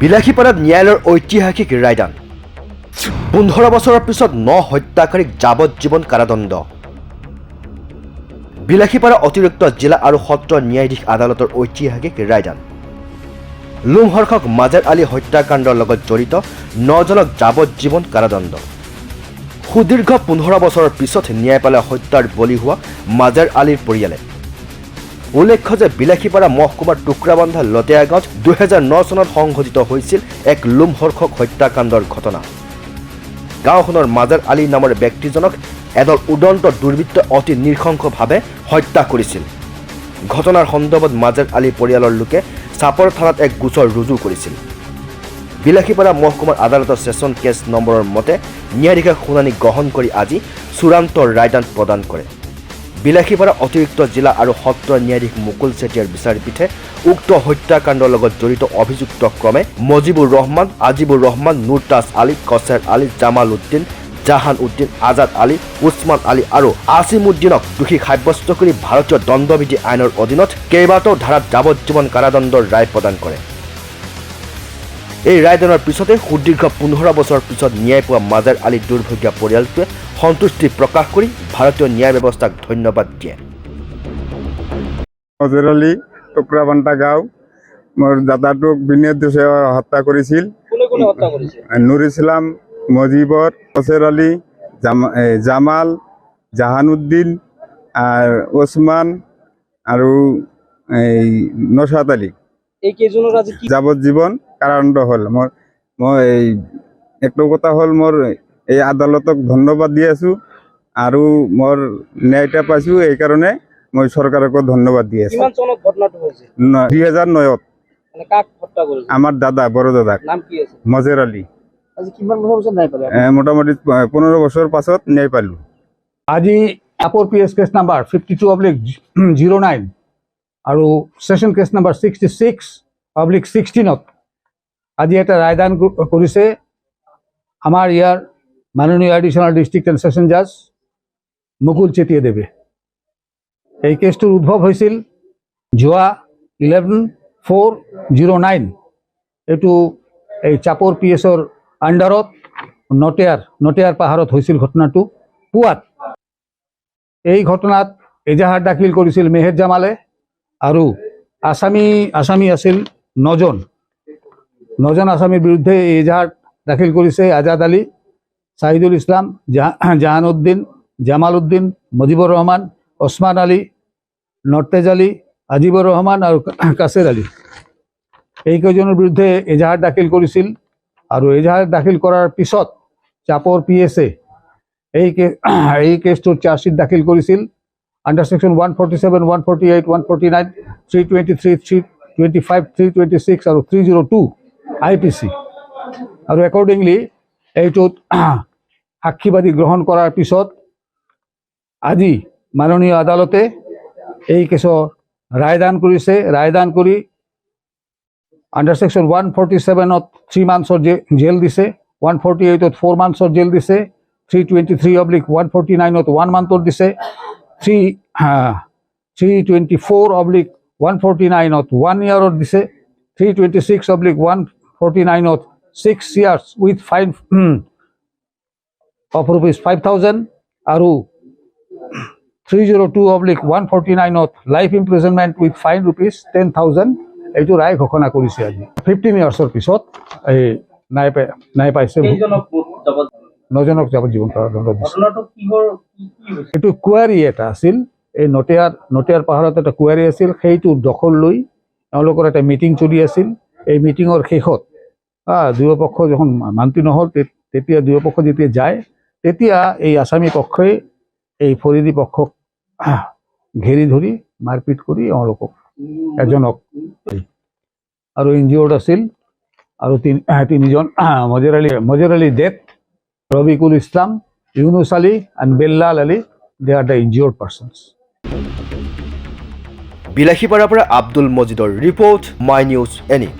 বিলাসীপাৰাত ন্যায়ালয়ৰ ঐতিহাসিক ৰায়দান 15 বছৰৰ পিছত 9 হত্যাকাৰীক যাৱজ্জীৱন কাৰাদণ্ড বিলাসীপাৰা অতিৰিক্ত জিলা আৰু সত্ৰ ন্যায়াধীশ আদালতৰ ঐতিহাসিক ৰায়দান লোমহৰ্ষক মাজাৰ আলী হত্যাকাণ্ডৰ লগত জড়িত 9 জনক যাৱজ্জীৱন কাৰাদণ্ড সুদীৰ্ঘ 15 বছৰৰ পিছত ন্যায়পালে হত্যাৰ বলি হোৱা মাজাৰ আলীৰ পৰিয়ালে উল্লেখ্য যে বিলাসীপাৰা মহকুমাৰ টুকুৰাবান্ধা লতেয়া গাঁৱত 2009 চনত সংঘটিত হৈছিল এক লোমহৰ্ষক হত্যাকাণ্ডৰ ঘটনা গাঁওখনৰ মাজাৰ আলী নামৰ ব্যক্তিজনক এদল উদন্ত দুৰ্বৃত্তই অতি নৃশংসভাৱে হত্যা কৰিছিল ঘটনাৰ সন্দৰ্ভত মাজাৰ আলী পৰিয়ালৰ লোকে চাপৰ থানাত এক গোচৰ ৰুজু কৰিছিল বিলাসীপাৰা মহকুমাৰ আদালতৰ সেশন কেছ নম্বৰৰ মতে ন্যায়াধীশে শুনানি গ্ৰহণ কৰি আজি চূড়ান্ত ৰায়দান প্ৰদান কৰে বিলাসীপাৰা অতিৰিক্ত জিলা আৰু সত্ৰ ন্যায়াধীশ মুকুল চেতিয়াৰ বিচাৰপীঠে উক্ত হত্যাকাণ্ডৰ লগত জড়িত অভিযুক্ত ক্ৰমে মজিবুৰ ৰহমান আজিবুৰ ৰহমান নুৰতাজ আলী কছেৰ আলী জামাল উদ্দিন জাহান উদ্দিন আজাদ আলী উছমান আলী আৰু আসিম উদ্দিনক দোষী সাব্যস্ত কৰি ভাৰতীয় দণ্ডবিধি আইনৰ অধীনত কেইবাটাও ধাৰাত যাৱজ্জীৱন কাৰাদণ্ডৰ ৰায় প্ৰদান কৰে এই ৰায়দানৰ পিছতে সুদীৰ্ঘ 15 বছৰৰ পিছত ন্যায় পোৱা মাজাৰ আলী দুৰ্ভগীয়া পৰিয়ালটোৱে সন্তুষ্টি প্ৰকাশ কৰি ভাৰতীয় ন্যায় ব্যৱস্থাক ধন্যবাদ দিয়ে মাজাৰ আলী টুকুৰাবান্ধা গাঁও মোৰ দাদাটোক বিনা দোষে হত্যা কৰিছিল নুৰ ইছলাম মজিবৰ কছেৰ আলী জামাল জাহানুদ্দিন আৰু ওছমান আৰু নৌশাদ আলী যাৱজ্জীৱন কাৰাদণ্ড হ'ল মই একটো কথা হ'ল মোৰ এই আদালতক ধন্যবাদ দি আছো আৰু মোৰ ন্যায়টা পাইছো এই কাৰণে মই চৰকাৰক ধন্যবাদ দি আছো 2009 আমাৰ দাদা বড় দাদা মাজাৰ আলী মোটামুটি 15 বছৰ পাছত ন্যায় পালো আজি আপৰ পিএছ কেছ নাম্বাৰ 52/09 আৰু সেশন কেছ নাম্বাৰ 66/16 আজি এটা ৰায়দান কৰিছে আমাৰ ইয়াৰ মাননীয় এডিশনাল ডিস্ট্ৰিক্ট এণ্ড সেশন জাজ মুকুল চেতিয়া দেৱে এই কেছটোৰ উদ্ভৱ হৈছিল যোৱা 11/4/09 এইটো এই চাপৰ পিএছৰ আণ্ডাৰত নটেয়াৰ পাহাৰত হৈছিল ঘটনাটো পুৱাত এই ঘটনাত এজাহাৰ দাখিল কৰিছিল মেহেৰ জামালে আৰু আসামী আছিল 9জন আসামীৰ বিৰুদ্ধে এই এজাহাৰ দাখিল কৰিছে আজাদ আলী শাহিদুল ইছলাম জাহানুদ্দিন জামাল উদ্দিন মজিবুৰ ৰহমান ওছমান আলী নৰ্তেজ আলী আজিবুৰ ৰহমান আৰু কাছেৰ আলী এই কেইজনৰ বিৰুদ্ধে এজাহাৰ দাখিল কৰিছিল আৰু এজাহাৰ দাখিল কৰাৰ পিছত চাপৰ পিএছে এই কেছটোৰ চাৰ্জশ্বিট দাখিল কৰিছিল আণ্ডাৰ সেকশ্যন 147, 148, 149, 323, 325, 326 আৰু 302 IPC আৰু একৰ্ডিংলি এইটোত সাক্ষীবাদী গ্ৰহণ কৰাৰ পিছত আজি মাননীয় আদালতে এই কেছৰ ৰায়দান কৰিছে ৰায়দান কৰি আণ্ডাৰ সেকশ্যন 147ত 3 মান্থছৰ জেল দিছে 148ত 4 মান্থছৰ জেল দিছে 323/149ত 1 মান্থৰ দিছে 324/149ত 1 ইয়াৰৰ দিছে 326/149ত 6 years with fine of ₹5,000 আৰু 302/149ত লাইফ ইমপ্ৰিজনমেণ্ট উইথ ফাইন ₹10,000 এইটো ৰায় ঘোষণা কৰিছে আজি 15 ইয়াৰ্ছৰ পিছত এই ন্যায় পাইছে 9জনক যাৱজ্জীৱন কাৰাদণ্ড দিছে এইটো কুৱাৰী এটা আছিল এই নটেয়াৰ পাহাৰত এটা কুৱাৰী আছিল সেইটো দখল লৈ তেওঁলোকৰ এটা মিটিং চলি আছিল এই মিটিঙৰ শেষত দুয়োপক্ষ যখন মান্তি নহ'ল তেতিয়া দুয়োপক্ষ যেতিয়া যায় তেতিয়া এই আসামী পক্ষই এই ফৰিদী পক্ষক ঘেৰি ধৰি মাৰপিট কৰি এওঁলোকক এজনক আৰু ইনজিঅৰ্ড আছিল আৰু তিনিজন মজাৰ আলী ডেথ Rabikul Islam Yunus Ali and Bellal Ali they are the injured persons বিলাসীপাৰাৰ পৰা আব্দুল মজিদৰ ৰিপৰ্ট মাই নিউজ এনি